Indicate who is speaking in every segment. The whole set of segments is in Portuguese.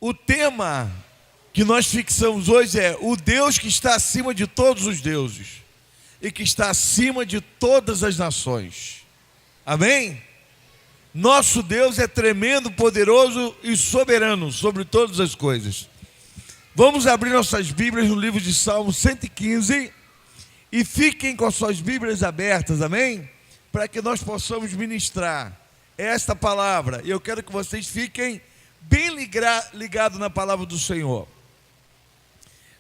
Speaker 1: O tema que nós fixamos hoje é o Deus que está acima de todos os deuses e que está acima de todas as nações. Amém? Nosso Deus é tremendo, poderoso e soberano sobre todas as coisas. Vamos abrir nossas Bíblias no livro de Salmo 115 e fiquem com as suas Bíblias abertas, amém? Para que nós possamos ministrar esta palavra. E eu quero que vocês fiquem bem ligados na palavra do Senhor.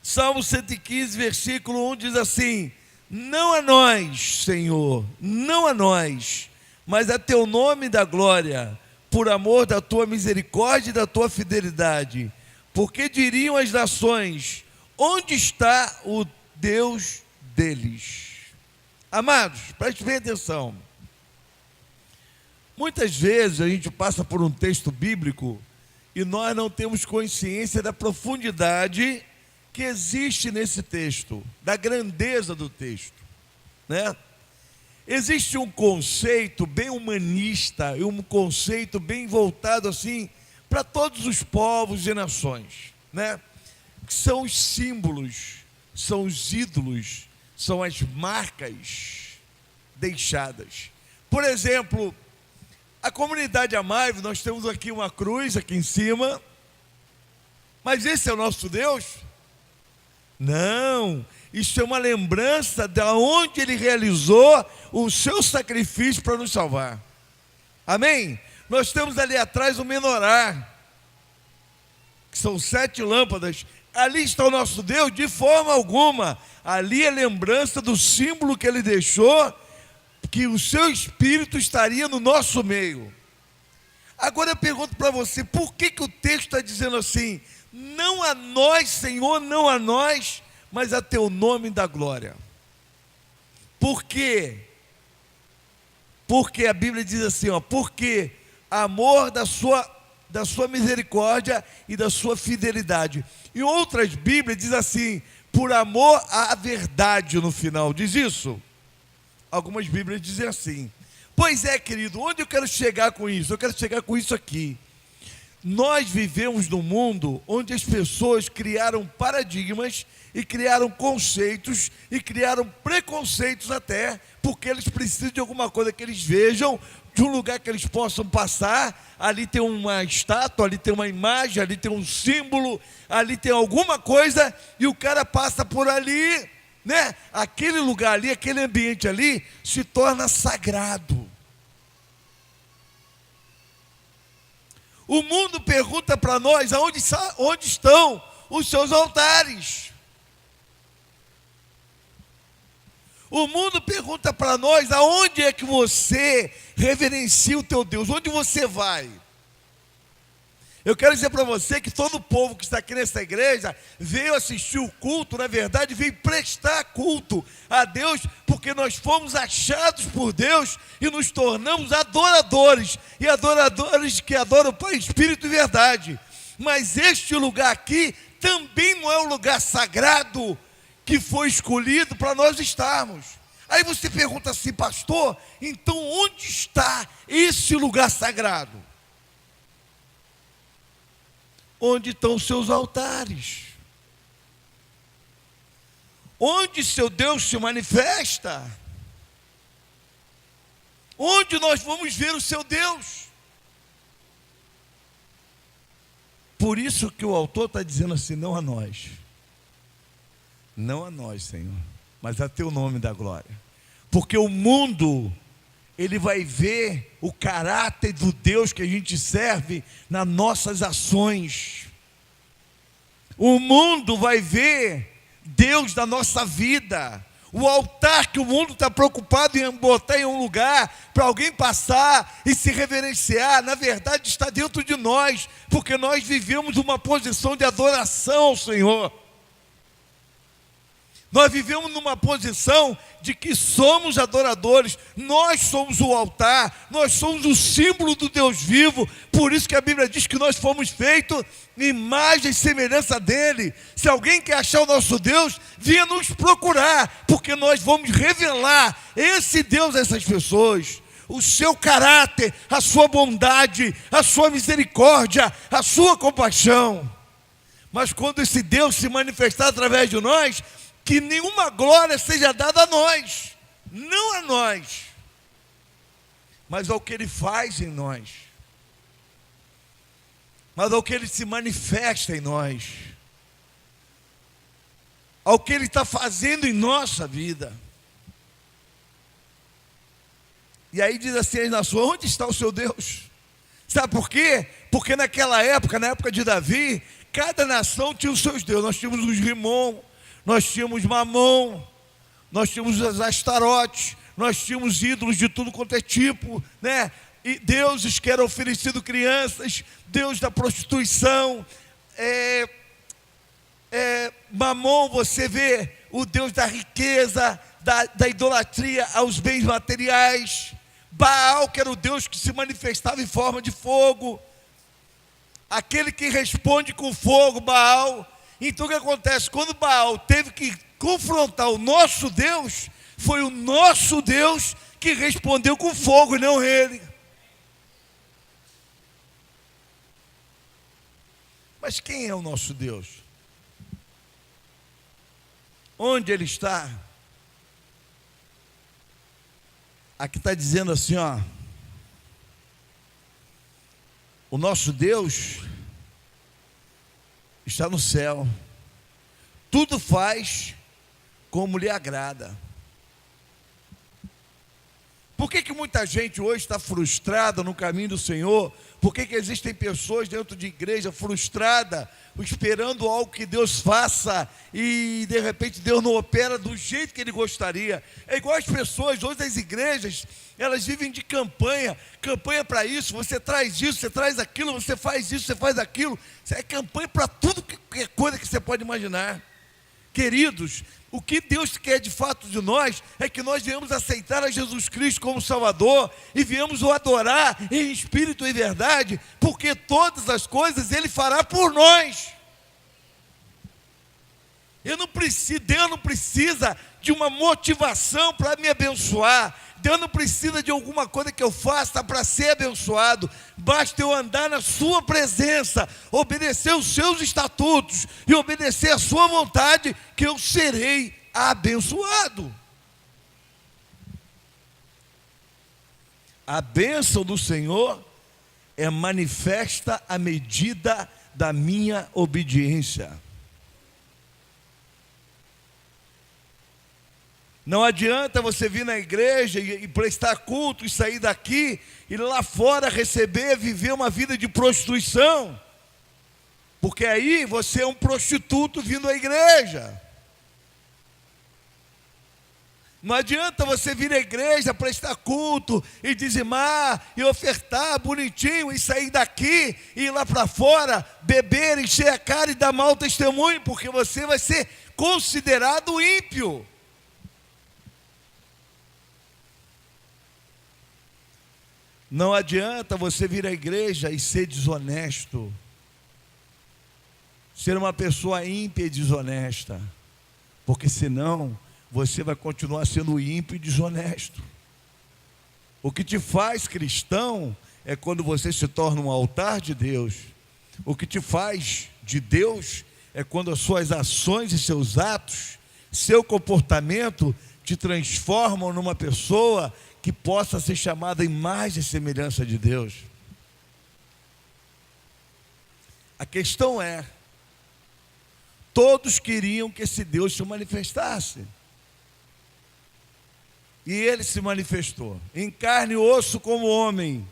Speaker 1: Salmo 115, versículo 1 diz assim: não a nós, Senhor, não a nós, mas a teu nome da glória, por amor da tua misericórdia e da tua fidelidade. Porque diriam as nações: onde está o Deus deles? Amados, preste bem atenção. Muitas vezes a gente passa por um texto bíblico e nós não temos consciência da profundidade que existe nesse texto, da grandeza do texto, né? Existe um conceito bem humanista e um conceito bem voltado assim para todos os povos e nações, né? Que são os símbolos, são os ídolos, são as marcas deixadas. Por exemplo, a comunidade Amaive, nós temos aqui uma cruz aqui em cima, mas esse é o nosso Deus? Não, isso é uma lembrança de onde Ele realizou o seu sacrifício para nos salvar. Amém? Nós temos ali atrás o menorá, que são 7 lâmpadas. Ali está o nosso Deus? De forma alguma. Ali é lembrança do símbolo que Ele deixou, que o seu Espírito estaria no nosso meio. Agora eu pergunto para você, por que o texto está dizendo assim: não a nós, Senhor, não a nós, mas a teu nome da glória? Por quê? Porque a Bíblia diz assim, porque amor da sua misericórdia e da sua fidelidade. Em outras Bíblias diz assim, por amor à verdade no final, diz isso? Algumas Bíblias dizem assim. Pois é, querido, onde eu quero chegar com isso? Eu quero chegar com isso aqui. Nós vivemos num mundo onde as pessoas criaram paradigmas e criaram conceitos e criaram preconceitos até, porque eles precisam de alguma coisa que eles vejam, de um lugar que eles possam passar. Ali tem uma estátua, ali tem uma imagem, ali tem um símbolo, ali tem alguma coisa, e o cara passa por ali, né? Aquele lugar ali, aquele ambiente ali se torna sagrado. O mundo pergunta para nós onde estão os seus altares. O mundo pergunta para nós aonde é que você reverencia o teu Deus, onde você vai. Eu quero dizer para você que todo o povo que está aqui nessa igreja veio assistir o culto, na verdade veio prestar culto a Deus, porque nós fomos achados por Deus e nos tornamos adoradores, e adoradores que adoram o Pai, Espírito e verdade. Mas este lugar aqui também não é um lugar sagrado que foi escolhido para nós estarmos. Aí você pergunta assim: pastor, então onde está esse lugar sagrado? Onde estão os seus altares? Onde seu Deus se manifesta? Onde nós vamos ver o seu Deus? Por isso que o autor está dizendo assim: não a nós. Não a nós, Senhor, mas a teu nome da glória. Porque o mundo, ele vai ver o caráter do Deus que a gente serve nas nossas ações. O mundo vai ver Deus da nossa vida. O altar que o mundo está preocupado em botar em um lugar para alguém passar e se reverenciar, na verdade está dentro de nós, porque nós vivemos uma posição de adoração ao Senhor. Nós vivemos numa posição de que somos adoradores, nós somos o altar, nós somos o símbolo do Deus vivo. Por isso que a Bíblia diz que nós fomos feitos imagem e semelhança dele. Se alguém quer achar o nosso Deus, venha nos procurar, porque nós vamos revelar esse Deus a essas pessoas. o seu caráter, a sua bondade, a sua misericórdia, a sua compaixão. Mas quando esse Deus se manifestar através de nós, que nenhuma glória seja dada a nós, não a nós, mas ao que Ele faz em nós, mas ao que Ele se manifesta em nós, ao que Ele está fazendo em nossa vida. E aí diz assim as nações: onde está o seu Deus? Sabe por quê? Porque naquela época, na época de Davi, cada nação tinha os seus deuses. Nós tínhamos os Rimon, nós tínhamos Mamon, nós tínhamos as Astarotes, nós tínhamos ídolos de tudo quanto é tipo, né? E deuses que eram oferecidos crianças, Deus da prostituição. Mamon, você vê o Deus da riqueza, da idolatria aos bens materiais. Baal, que era o Deus que se manifestava em forma de fogo, aquele que responde com fogo, Baal. Então o que acontece? Quando Baal teve que confrontar o nosso Deus, foi o nosso Deus que respondeu com fogo e não ele. Mas quem é o nosso Deus? Onde Ele está? Aqui está dizendo assim, ó: o nosso Deus está no céu, tudo faz como lhe agrada. Por que muita gente hoje está frustrada no caminho do Senhor? Por que existem pessoas dentro de igreja frustradas, esperando algo que Deus faça e de repente Deus não opera do jeito que Ele gostaria? É igual as pessoas hoje das igrejas, elas vivem de campanha para isso, você traz isso, você traz aquilo, você faz isso, você faz aquilo. É campanha para tudo, qualquer coisa que você pode imaginar. Queridos, o que Deus quer de fato de nós é que nós viemos aceitar a Jesus Cristo como Salvador e viemos o adorar em espírito e verdade, porque todas as coisas Ele fará por nós. Deus não precisa de uma motivação para me abençoar. Deus não precisa de alguma coisa que eu faça para ser abençoado. Basta eu andar na sua presença, obedecer os seus estatutos e obedecer a sua vontade, que eu serei abençoado. A bênção do Senhor é manifesta à medida da minha obediência. Não adianta você vir na igreja e prestar culto e sair daqui e lá fora receber, viver uma vida de prostituição, porque aí você é um prostituto vindo à igreja. Não adianta você vir à igreja, prestar culto e dizimar e ofertar bonitinho e sair daqui e ir lá para fora, beber, encher a cara e dar mau testemunho, porque você vai ser considerado ímpio. Não adianta você vir à igreja e ser desonesto, ser uma pessoa ímpia e desonesta, porque senão você vai continuar sendo ímpio e desonesto. O que te faz cristão é quando você se torna um altar de Deus. O que te faz de Deus é quando as suas ações e seus atos, seu comportamento te transformam numa pessoa que possa ser chamada imagem e semelhança de Deus. A questão é, todos queriam que esse Deus se manifestasse. E Ele se manifestou, em carne e osso como homem.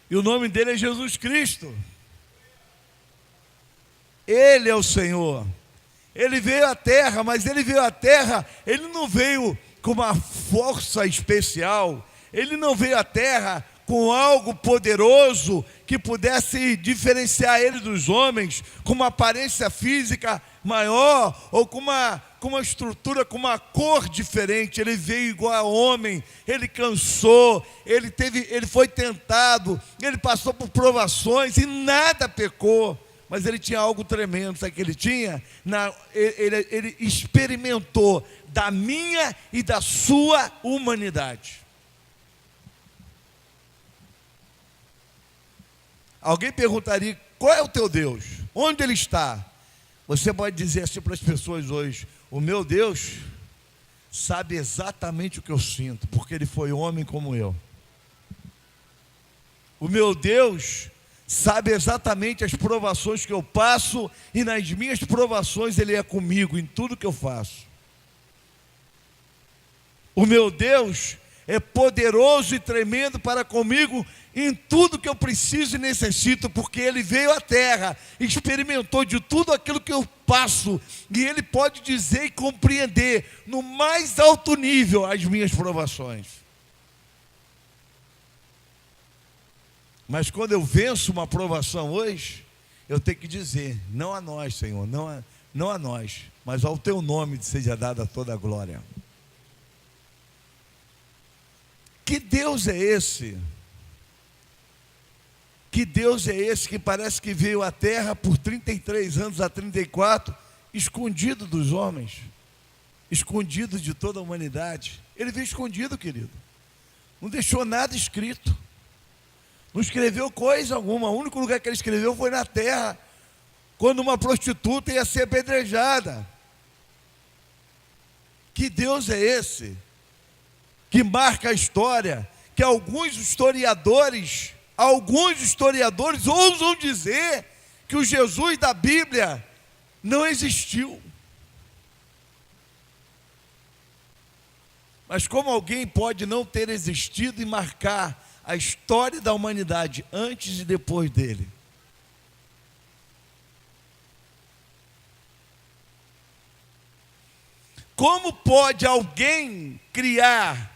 Speaker 1: E o nome dele é Jesus Cristo. Ele é o Senhor. Ele veio à terra, mas Ele veio à terra, Ele não veio com uma força especial, Ele não veio à terra com algo poderoso que pudesse diferenciar Ele dos homens, com uma aparência física maior, ou com uma estrutura, com uma cor diferente. Ele veio igual a homem, Ele cansou, Ele foi tentado, Ele passou por provações e nada pecou. Mas Ele tinha algo tremendo, sabe o que Ele tinha? Ele experimentou da minha e da sua humanidade. Alguém perguntaria: qual é o teu Deus? Onde ele está? Você pode dizer assim para as pessoas hoje: o meu Deus sabe exatamente o que eu sinto, porque ele foi homem como eu. O meu Deus sabe exatamente as provações que eu passo, e nas minhas provações ele é comigo em tudo que eu faço. O meu Deus é poderoso e tremendo para comigo em tudo que eu preciso e necessito, porque ele veio à terra, experimentou de tudo aquilo que eu passo, e ele pode dizer e compreender no mais alto nível as minhas provações. Mas quando eu venço uma provação hoje, eu tenho que dizer: não a nós, Senhor, não a nós, mas ao teu nome seja dada toda a glória. Que Deus é esse? Que Deus é esse que parece que veio à terra por 33 anos a 34, escondido dos homens, escondido de toda a humanidade? Ele veio escondido, querido, não deixou nada escrito, não escreveu coisa alguma. O único lugar que ele escreveu foi na terra, quando uma prostituta ia ser apedrejada. Que Deus é esse que marca a história, que alguns historiadores ousam dizer que o Jesus da Bíblia não existiu? Mas como alguém pode não ter existido e marcar a história da humanidade antes e depois dele? Como pode alguém criar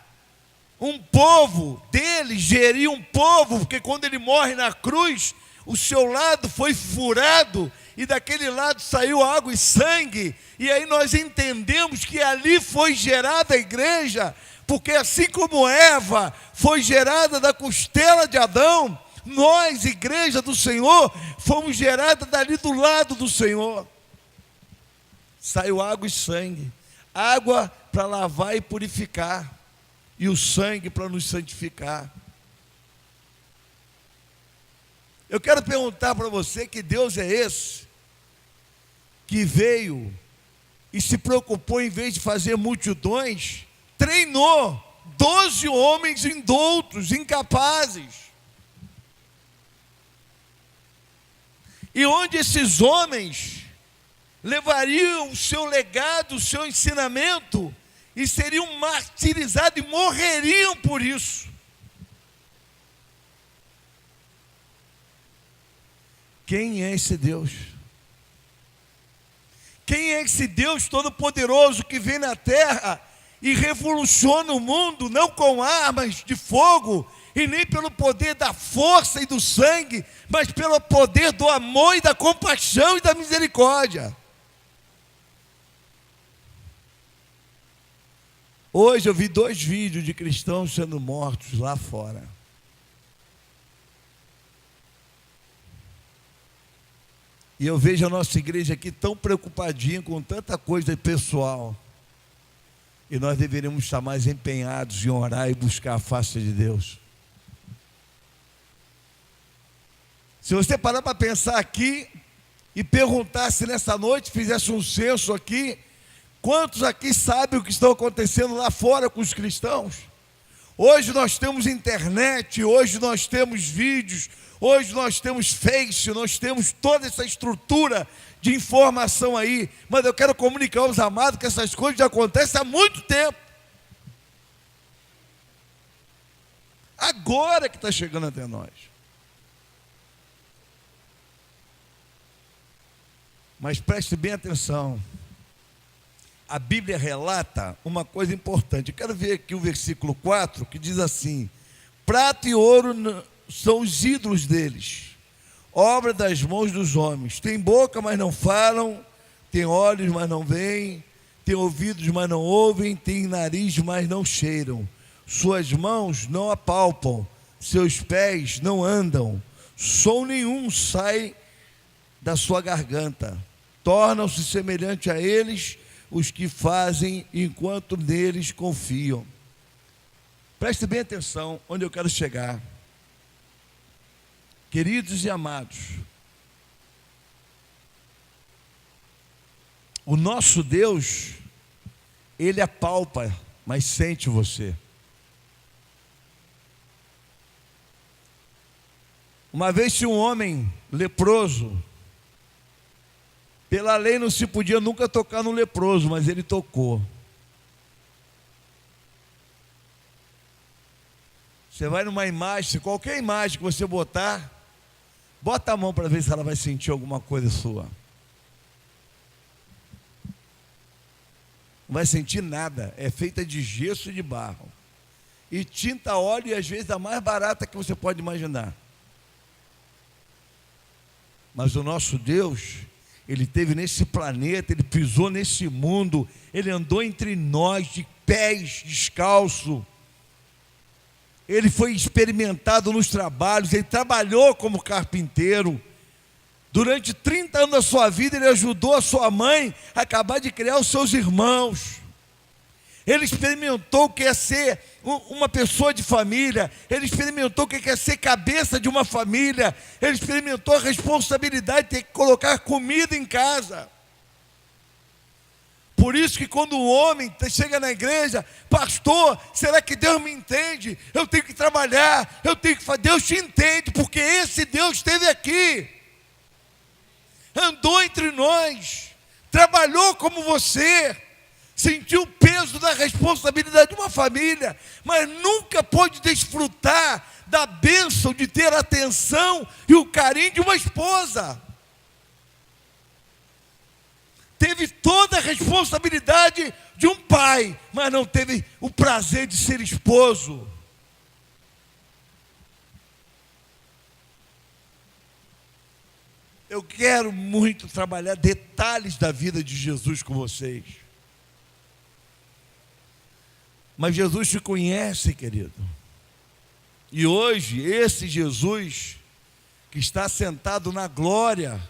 Speaker 1: um povo dele, gerir um povo, porque quando ele morre na cruz, o seu lado foi furado, e daquele lado saiu água e sangue, e aí nós entendemos que ali foi gerada a igreja, porque assim como Eva foi gerada da costela de Adão, nós, igreja do Senhor, fomos geradas dali do lado do Senhor. Saiu água e sangue, água para lavar e purificar, e o sangue para nos santificar. Eu quero perguntar para você: que Deus é esse que veio e se preocupou, em vez de fazer multidões, treinou 12 homens indoutos, incapazes? E onde esses homens levariam o seu legado, o seu ensinamento, e seriam martirizados e morreriam por isso. Quem é esse Deus? Quem é esse Deus todo-poderoso que vem na terra e revoluciona o mundo, não com armas de fogo, e nem pelo poder da força e do sangue, mas pelo poder do amor e da compaixão e da misericórdia? Hoje eu vi 2 vídeos de cristãos sendo mortos lá fora. E eu vejo a nossa igreja aqui tão preocupadinha com tanta coisa pessoal. E nós deveríamos estar mais empenhados em orar e buscar a face de Deus. Se você parar para pensar aqui e perguntar, se nessa noite fizesse um censo aqui, quantos aqui sabem o que está acontecendo lá fora com os cristãos? Hoje nós temos internet, hoje nós temos vídeos, hoje nós temos Face, nós temos toda essa estrutura de informação aí. Mas eu quero comunicar aos amados que essas coisas já acontecem há muito tempo. Agora que está chegando até nós. Mas preste bem atenção. A Bíblia relata uma coisa importante. Eu quero ver aqui o versículo 4, que diz assim: prata e ouro são os ídolos deles, obra das mãos dos homens. Tem boca, mas não falam, tem olhos, mas não veem, tem ouvidos, mas não ouvem, tem nariz, mas não cheiram. Suas mãos não apalpam, seus pés não andam, som nenhum sai da sua garganta. Tornam-se semelhantes a eles os que fazem enquanto neles confiam. Preste bem atenção onde eu quero chegar. Queridos e amados, o nosso Deus, Ele apalpa, mas sente você. Uma vez tinha um homem leproso. Pela lei não se podia nunca tocar no leproso, mas ele tocou. Você vai numa imagem, qualquer imagem que você botar, bota a mão para ver se ela vai sentir alguma coisa sua. Não vai sentir nada, é feita de gesso e de barro. E tinta, óleo, e às vezes a mais barata que você pode imaginar. Mas o nosso Deus, Ele esteve nesse planeta, Ele pisou nesse mundo, Ele andou entre nós de pés descalço. Ele foi experimentado nos trabalhos, Ele trabalhou como carpinteiro. Durante 30 anos da sua vida, Ele ajudou a sua mãe a acabar de criar os seus irmãos. Ele experimentou o que é ser uma pessoa de família. Ele experimentou o que é ser cabeça de uma família. Ele experimentou a responsabilidade de ter que colocar comida em casa. Por isso que quando o homem chega na igreja, pastor, será que Deus me entende? Eu tenho que trabalhar, eu tenho que fazer. Deus te entende, porque esse Deus esteve aqui. Andou entre nós, trabalhou como você, sentiu o peso da responsabilidade de uma família, mas nunca pôde desfrutar da bênção de ter a atenção e o carinho de uma esposa. Teve toda a responsabilidade de um pai, mas não teve o prazer de ser esposo. Eu quero muito trabalhar detalhes da vida de Jesus com vocês. Mas Jesus te conhece, querido. E hoje, esse Jesus, que está sentado na glória,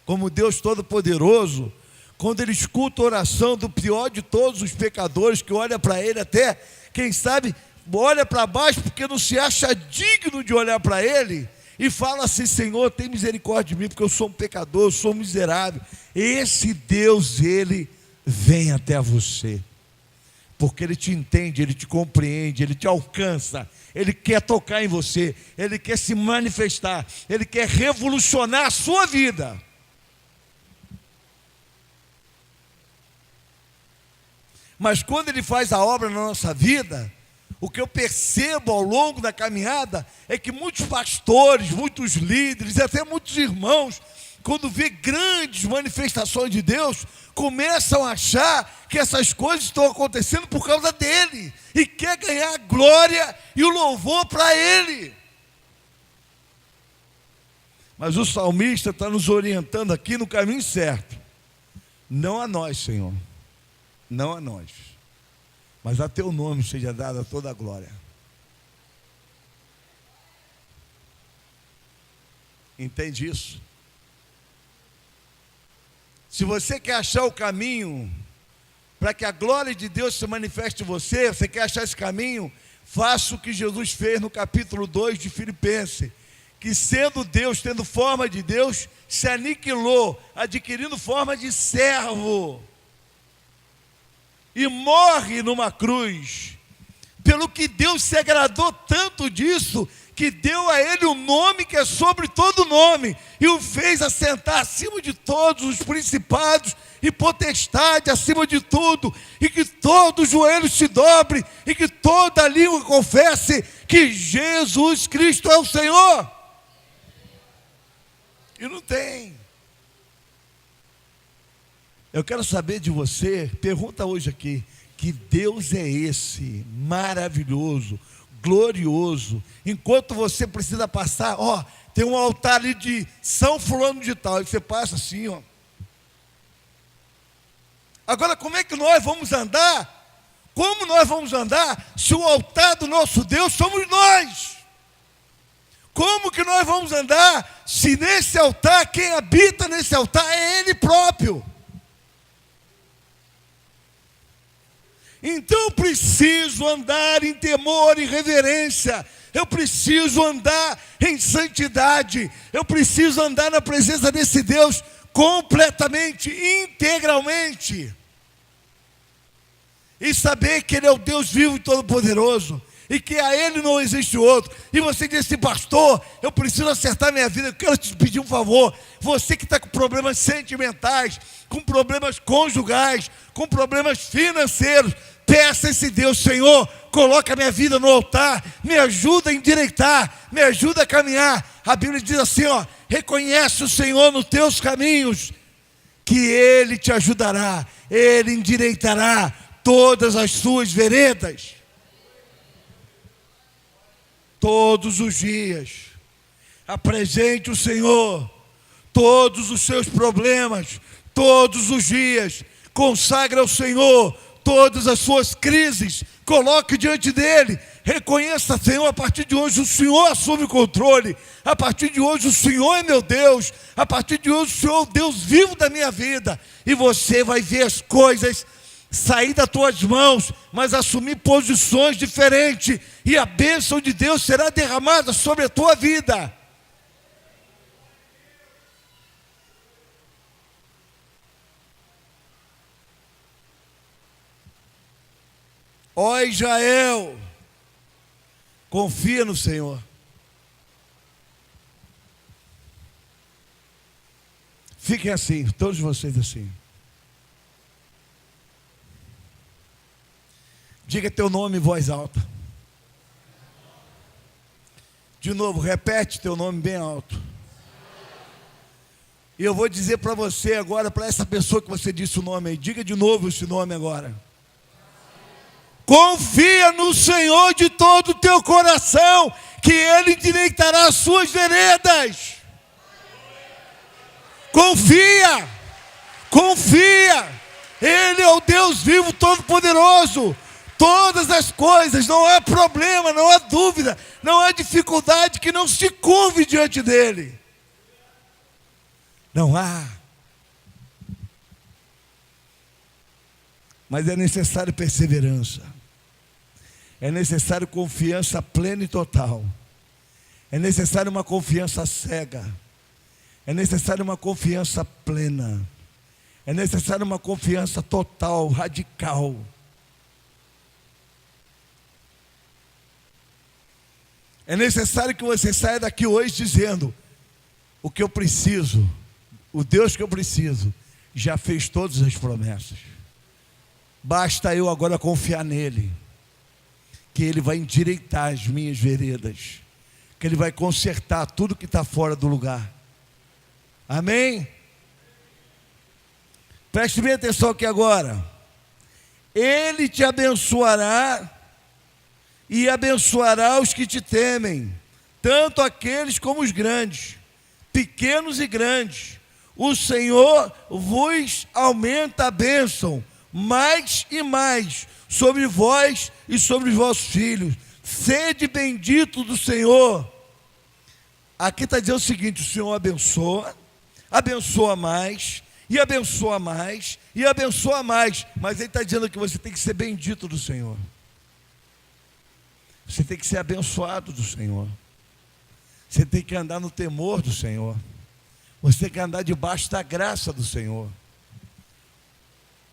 Speaker 1: como Deus Todo-Poderoso, quando Ele escuta a oração do pior de todos os pecadores, que olha para Ele até, quem sabe, olha para baixo, porque não se acha digno de olhar para Ele, e fala assim: Senhor, tem misericórdia de mim, porque eu sou um pecador, eu sou um miserável. Esse Deus, Ele vem até você, porque Ele te entende, Ele te compreende, Ele te alcança, Ele quer tocar em você, Ele quer se manifestar, Ele quer revolucionar a sua vida. Mas quando Ele faz a obra na nossa vida, o que eu percebo ao longo da caminhada é que muitos pastores, muitos líderes e até muitos irmãos, quando vê grandes manifestações de Deus, começam a achar que essas coisas estão acontecendo por causa dele e quer ganhar a glória e o louvor para ele. Mas o salmista está nos orientando aqui no caminho certo. Não a nós, Senhor, não a nós, mas a teu nome seja dada toda a glória. Entende isso? Se você quer achar o caminho para que a glória de Deus se manifeste em você, você quer achar esse caminho, faça o que Jesus fez no capítulo 2 de Filipenses, que sendo Deus, tendo forma de Deus, se aniquilou, adquirindo forma de servo, e morre numa cruz, pelo que Deus se agradou tanto disso, que deu a ele o nome que é sobre todo nome, e o fez assentar acima de todos os principados e potestade, acima de tudo, e que todo joelho se dobre, e que toda língua confesse que Jesus Cristo é o Senhor. E não tem. Eu quero saber de você, pergunta hoje aqui, que Deus é esse, maravilhoso, glorioso, enquanto você precisa passar, ó, tem um altar ali de São Fulano de Tal, e você passa assim, ó. Agora, como é que nós vamos andar? Como nós vamos andar se o altar do nosso Deus somos nós? Como que nós vamos andar se nesse altar, quem habita nesse altar é Ele próprio? Então eu preciso andar em temor e reverência. eu preciso andar em santidade, eu preciso andar na presença desse Deus completamente, integralmente, e saber que Ele é o Deus vivo e todo-poderoso, e que a Ele não existe outro. E você diz assim: pastor, eu preciso acertar minha vida. Eu quero te pedir um favor. Você que está com problemas sentimentais, com problemas conjugais, com problemas financeiros, peça a esse Deus: Senhor, coloca a minha vida no altar, me ajuda a endireitar, me ajuda a caminhar. A Bíblia diz assim, reconhece o Senhor nos teus caminhos, que Ele te ajudará, Ele endireitará todas as suas veredas. Todos os dias, apresente o Senhor todos os seus problemas, todos os dias, consagre ao Senhor todas as suas crises, coloque diante dEle, reconheça: Senhor, a partir de hoje o Senhor assume o controle, a partir de hoje o Senhor é meu Deus, a partir de hoje o Senhor é o Deus vivo da minha vida, e você vai ver as coisas sair das tuas mãos, mas assumir posições diferentes, e a bênção de Deus será derramada sobre a tua vida. Ó Israel, confia no Senhor. Fiquem assim, todos vocês assim. Diga teu nome em voz alta. De novo, repete teu nome bem alto. E eu vou dizer para você agora, para essa pessoa que você disse o nome aí, diga de novo esse nome agora. Confia no Senhor de todo o teu coração, que Ele endireitará as suas veredas. Confia, confia. Ele é o Deus vivo, todo-poderoso. Todas as coisas, não há problema, não há dúvida, não há dificuldade que não se curve diante dEle. Não há. Mas é necessário perseverança. É necessário confiança plena e total. É necessário uma confiança cega. É necessário uma confiança plena. É necessário uma confiança total, radical. É necessário que você saia daqui hoje dizendo: o que eu preciso, o Deus que eu preciso, já fez todas as promessas. Basta eu agora confiar nele, que Ele vai endireitar as minhas veredas, que Ele vai consertar tudo que está fora do lugar. Amém? Preste bem atenção aqui agora. Ele te abençoará e abençoará os que te temem, tanto aqueles como os grandes, pequenos e grandes. O Senhor vos aumenta a bênção, mais e mais, sobre vós e sobre os vossos filhos. Sede bendito do Senhor. Aqui está dizendo o seguinte: o Senhor abençoa, abençoa mais, e abençoa mais, e abençoa mais. Mas Ele está dizendo que você tem que ser bendito do Senhor. Você tem que ser abençoado do Senhor. Você tem que andar no temor do Senhor. Você tem que andar debaixo da graça do Senhor.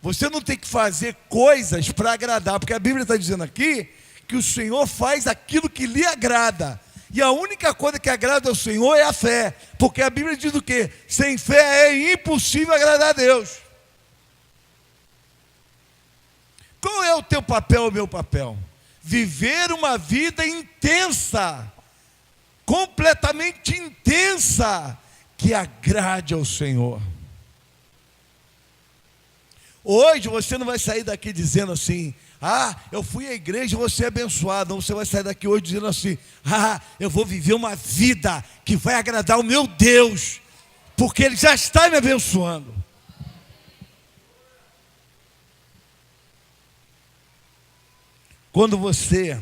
Speaker 1: Você não tem que fazer coisas para agradar, porque a Bíblia está dizendo aqui que o Senhor faz aquilo que lhe agrada. E a única coisa que agrada ao Senhor é a fé. Porque a Bíblia diz o quê? Sem fé é impossível agradar a Deus. Qual é o teu papel, o meu papel? Viver uma vida intensa, completamente intensa, que agrade ao Senhor. Hoje você não vai sair daqui dizendo assim: eu fui à igreja e vou ser abençoado. Não, você vai sair daqui hoje dizendo assim: eu vou viver uma vida que vai agradar o meu Deus, porque Ele já está me abençoando. Quando você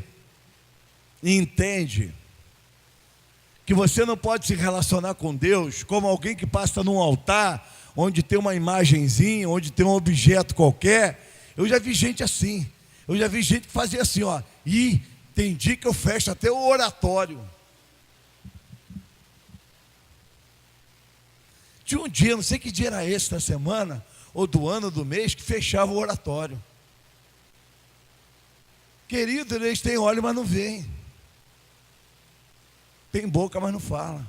Speaker 1: entende que você não pode se relacionar com Deus como alguém que passa num altar, onde tem uma imagenzinha, onde tem um objeto qualquer. Eu já vi gente assim. Eu já vi gente que fazia assim, e Tem dia que eu fecho até o oratório. Tinha um dia, não sei que dia era esse da semana, ou do ano, ou do mês, que fechava o oratório. Querido, eles têm olho, mas não veem. Tem boca, mas não fala.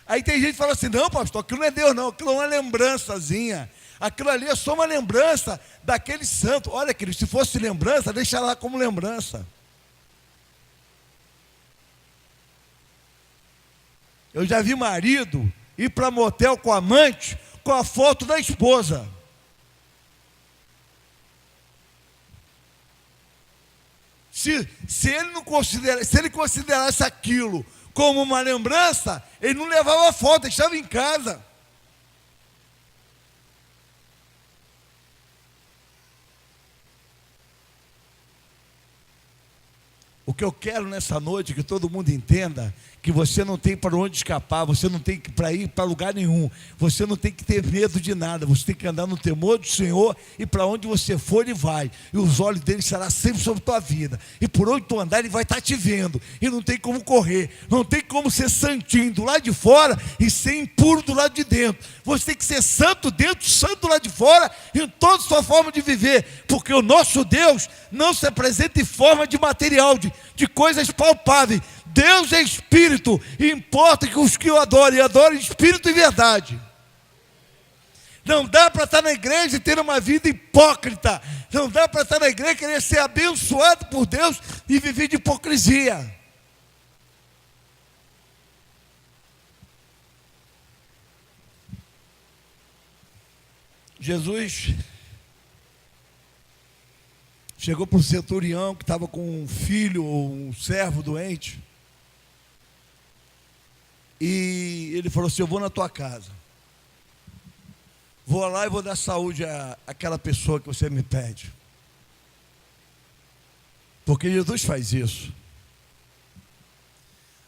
Speaker 1: Aí tem gente que fala assim, não, pastor, aquilo não é Deus não, aquilo é uma lembrançazinha. Aquilo ali é só uma lembrança daquele santo. Olha, querido, se fosse lembrança, deixa lá como lembrança. Eu já vi marido ir para motel com a amante com a foto da esposa. Se ele considerasse aquilo como uma lembrança, ele não levava foto, deixava em casa. O que eu quero nessa noite é que todo mundo entenda que você não tem para onde escapar, você não tem para ir para lugar nenhum, você não tem que ter medo de nada, você tem que andar no temor do Senhor, e para onde você for Ele vai, e os olhos dele estarão sempre sobre a tua vida, e por onde tu andar Ele vai estar te vendo, e não tem como correr, não tem como ser santinho do lado de fora e ser impuro do lado de dentro. Você tem que ser santo dentro, santo do lado de fora, em toda a sua forma de viver, porque o nosso Deus não se apresenta em forma de material, de coisas palpáveis. Deus é espírito, e importa que os que o adorem em espírito e verdade. Não dá para estar na igreja e ter uma vida hipócrita. Não dá para estar na igreja e querer ser abençoado por Deus e viver de hipocrisia. Jesus chegou para o centurião que estava com um filho ou um servo doente. E ele falou assim, eu vou na tua casa. Vou lá e vou dar saúde àquela pessoa que você me pede. Porque Jesus faz isso.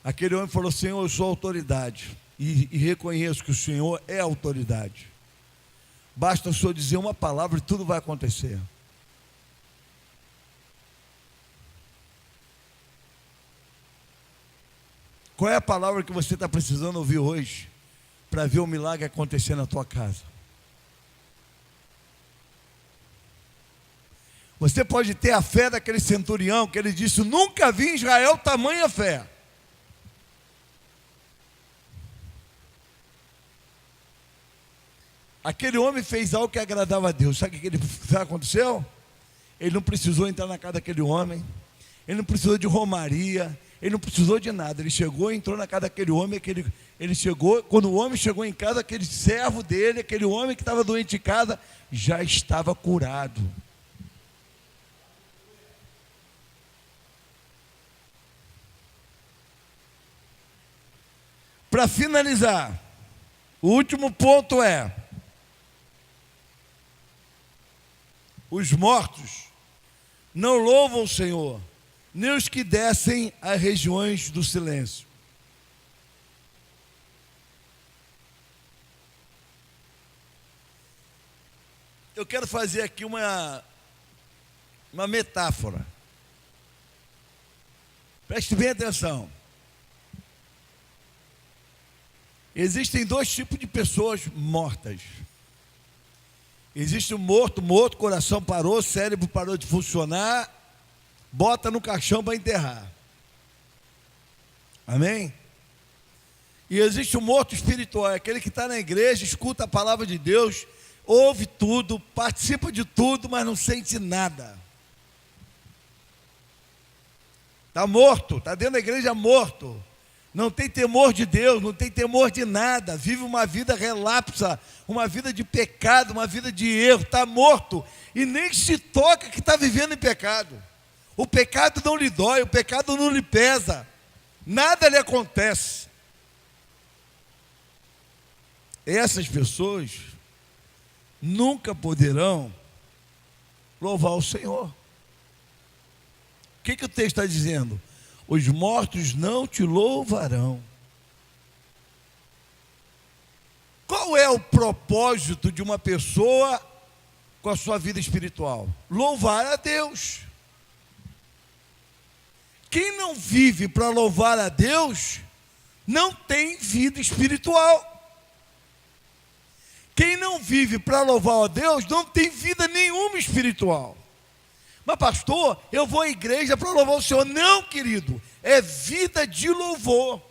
Speaker 1: Aquele homem falou, Senhor, eu sou autoridade. E reconheço que o Senhor é autoridade. Basta o Senhor dizer uma palavra e tudo vai acontecer. Qual é a palavra que você está precisando ouvir hoje para ver o milagre acontecer na tua casa? Você pode ter a fé daquele centurião que ele disse, nunca vi em Israel tamanha fé. Aquele homem fez algo que agradava a Deus. Sabe o que aconteceu? Ele não precisou entrar na casa daquele homem, ele não precisou de romaria, ele não precisou de nada. Ele chegou, entrou na casa daquele homem, ele chegou, quando o homem chegou em casa, aquele servo dele, aquele homem que estava doente em casa, já estava curado. Para finalizar, o último ponto é: os mortos não louvam o Senhor, nem os que descem às regiões do silêncio. Eu quero fazer aqui uma metáfora. Preste bem atenção. Existem dois tipos de pessoas mortas. Existe o morto, coração parou, cérebro parou de funcionar, bota no caixão para enterrar. Amém? E existe o morto espiritual, aquele que está na igreja, escuta a palavra de Deus, ouve tudo, participa de tudo, mas não sente nada. Está morto, está dentro da igreja morto. Não tem temor de Deus, não tem temor de nada, vive uma vida relapsa, uma vida de pecado, uma vida de erro, está morto e nem se toca que está vivendo em pecado. O pecado não lhe dói, o pecado não lhe pesa, nada lhe acontece. Essas pessoas nunca poderão louvar o Senhor. O que o texto está dizendo? Os mortos não te louvarão. Qual é o propósito de uma pessoa com a sua vida espiritual? Louvar a Deus. Quem não vive para louvar a Deus, não tem vida espiritual. Quem não vive para louvar a Deus, não tem vida nenhuma espiritual. Mas pastor, eu vou à igreja para louvar o Senhor. Não, querido, é vida de louvor.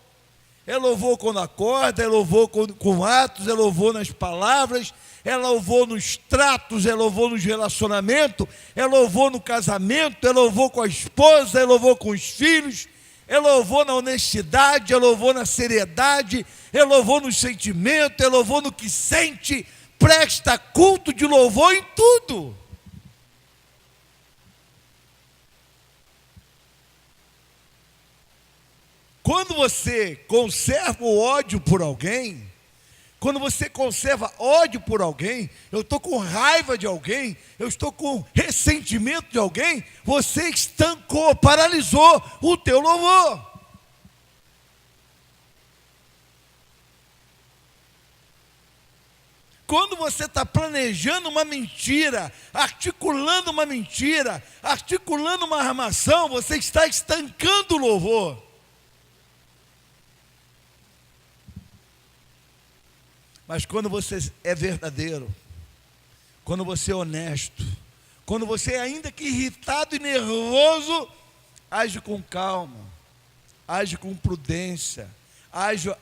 Speaker 1: É louvor quando acorda, é louvor com atos, é louvor nas palavras, é louvor nos tratos, é louvor nos relacionamentos, é louvor no casamento, é louvor com a esposa, é louvor com os filhos, é louvor na honestidade, é louvor na seriedade, é louvor no sentimento, é louvor no que sente. Presta culto de louvor em tudo. Quando você conserva o ódio por alguém, quando você conserva ódio por alguém, eu estou com raiva de alguém, eu estou com ressentimento de alguém, você estancou, paralisou o teu louvor. Quando você está planejando uma mentira, articulando uma armação, você está estancando o louvor. Mas quando você é verdadeiro, quando você é honesto, quando você é ainda que irritado e nervoso, age com calma, age com prudência, age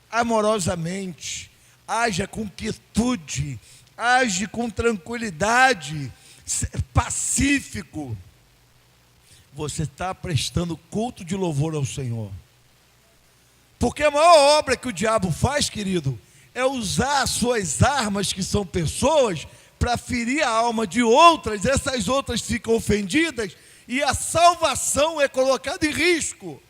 Speaker 1: amorosamente, age com quietude, age com tranquilidade, pacífico. Você está prestando culto de louvor ao Senhor. Porque a maior obra que o diabo faz, querido, é usar as suas armas, que são pessoas, para ferir a alma de outras. Essas outras ficam ofendidas e a salvação é colocada em risco.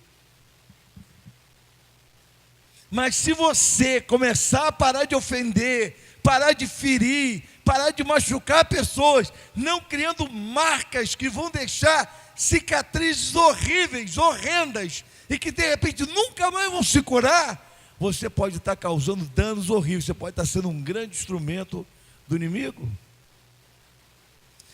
Speaker 1: Mas se você começar a parar de ofender, parar de ferir, parar de machucar pessoas, não criando marcas que vão deixar cicatrizes horríveis, horrendas, e que de repente nunca mais vão se curar, você pode estar causando danos horríveis, você pode estar sendo um grande instrumento do inimigo.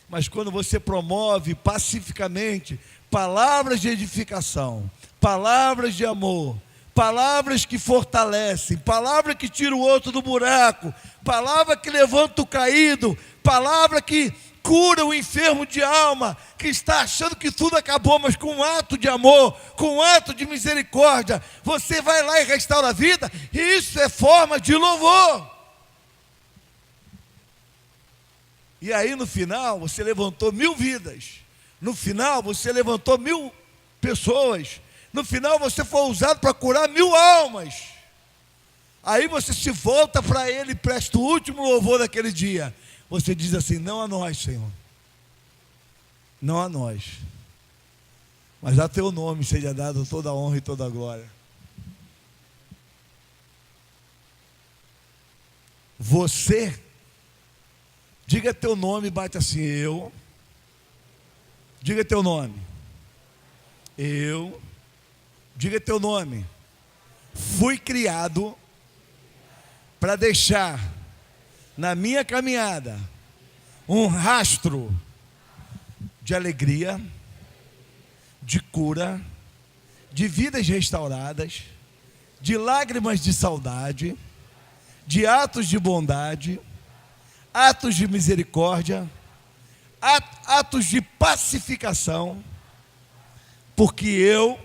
Speaker 1: Mas quando você promove pacificamente palavras de edificação, palavras de amor, palavras que fortalecem, palavra que tira o outro do buraco, palavra que levanta o caído, palavra que cura o enfermo de alma, que está achando que tudo acabou, mas com um ato de amor, com um ato de misericórdia, você vai lá e restaura a vida, e isso é forma de louvor. E aí no final você levantou 1000 vidas, no final você levantou 1000 pessoas, no final você foi usado para curar 1000 almas. Aí você se volta para Ele e presta o último louvor daquele dia. Você diz assim: não a nós, Senhor, não a nós, mas a teu nome seja dado toda a honra e toda a glória. Você, diga teu nome, bate assim: eu, diga teu nome, eu, diga teu nome, fui criado para deixar na minha caminhada um rastro de alegria, de cura, de vidas restauradas, de lágrimas de saudade, de atos de bondade, atos de misericórdia, atos de pacificação, porque eu,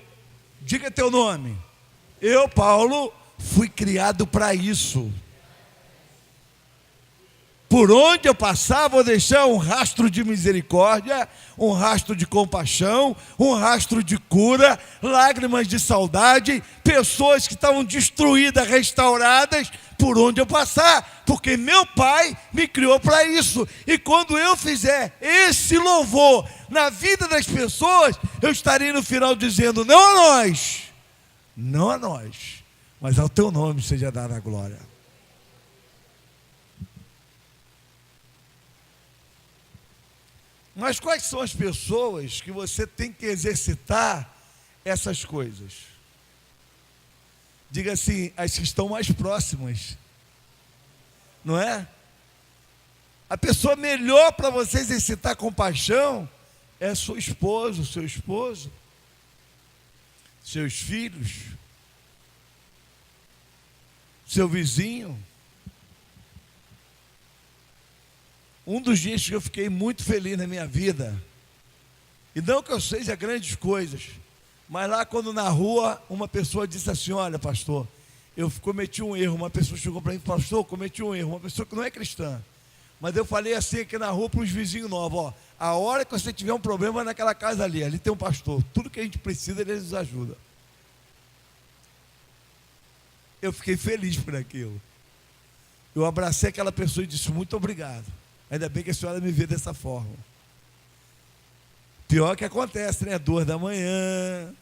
Speaker 1: diga teu nome, eu, Paulo, fui criado para isso. Por onde eu passar, vou deixar um rastro de misericórdia, um rastro de compaixão, um rastro de cura, lágrimas de saudade, pessoas que estavam destruídas, restauradas, por onde eu passar, porque meu Pai me criou para isso. E quando eu fizer esse louvor na vida das pessoas, eu estarei no final dizendo: não a nós, não a nós, mas ao teu nome seja dada a glória. Mas quais são as pessoas que você tem que exercitar essas coisas? Diga assim: as que estão mais próximas, não é? A pessoa melhor para você exercitar compaixão é sua esposa, seu esposo, seus filhos, seu vizinho. Um dos dias que eu fiquei muito feliz na minha vida, e não que eu seja grandes coisas, mas lá quando na rua uma pessoa disse assim: olha, pastor, eu cometi um erro. Uma pessoa chegou para mim: pastor, cometi um erro. Uma pessoa que não é cristã, mas eu falei assim aqui na rua para os vizinhos novos: ó, a hora que você tiver um problema, vai naquela casa ali tem um pastor, tudo que a gente precisa ele nos ajuda. Eu fiquei feliz por aquilo. Eu abracei aquela pessoa e disse: muito obrigado, ainda bem que a senhora me vê dessa forma. Pior que acontece, né? 2 da manhã.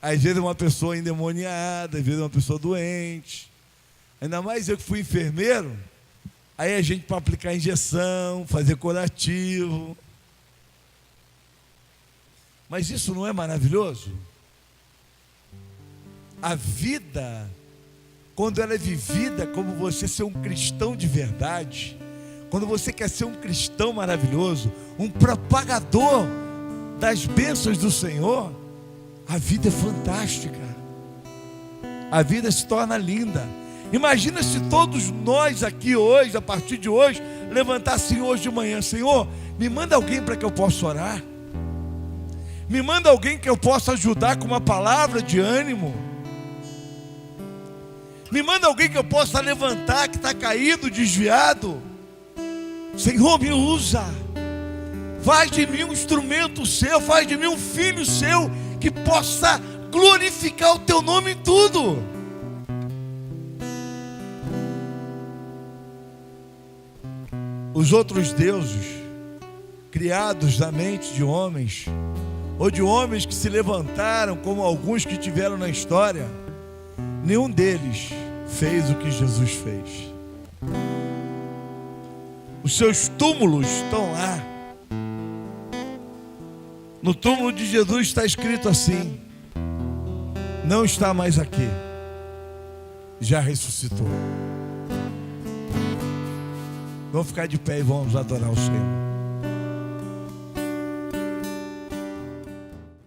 Speaker 1: Às vezes uma pessoa endemoniada, às vezes uma pessoa doente. Ainda mais eu que fui enfermeiro. Aí a gente para aplicar injeção, fazer curativo. Mas isso não é maravilhoso? A vida, quando ela é vivida como você ser um cristão de verdade, quando você quer ser um cristão maravilhoso, um propagador das bênçãos do Senhor, a vida é fantástica. A vida se torna linda. Imagina se todos nós aqui hoje, a partir de hoje, levantassem hoje de manhã: Senhor, me manda alguém para que eu possa orar. Me manda alguém que eu possa ajudar com uma palavra de ânimo. Me manda alguém que eu possa levantar, que está caído, desviado. Senhor, me usa. Faz de mim um instrumento seu, faz de mim um filho seu, que possa glorificar o teu nome em tudo. Os outros deuses, criados na mente de homens, ou de homens que se levantaram, como alguns que tiveram na história, nenhum deles fez o que Jesus fez. Os seus túmulos estão lá. No túmulo de Jesus está escrito assim: não está mais aqui, já ressuscitou. Vamos ficar de pé e vamos adorar o Senhor.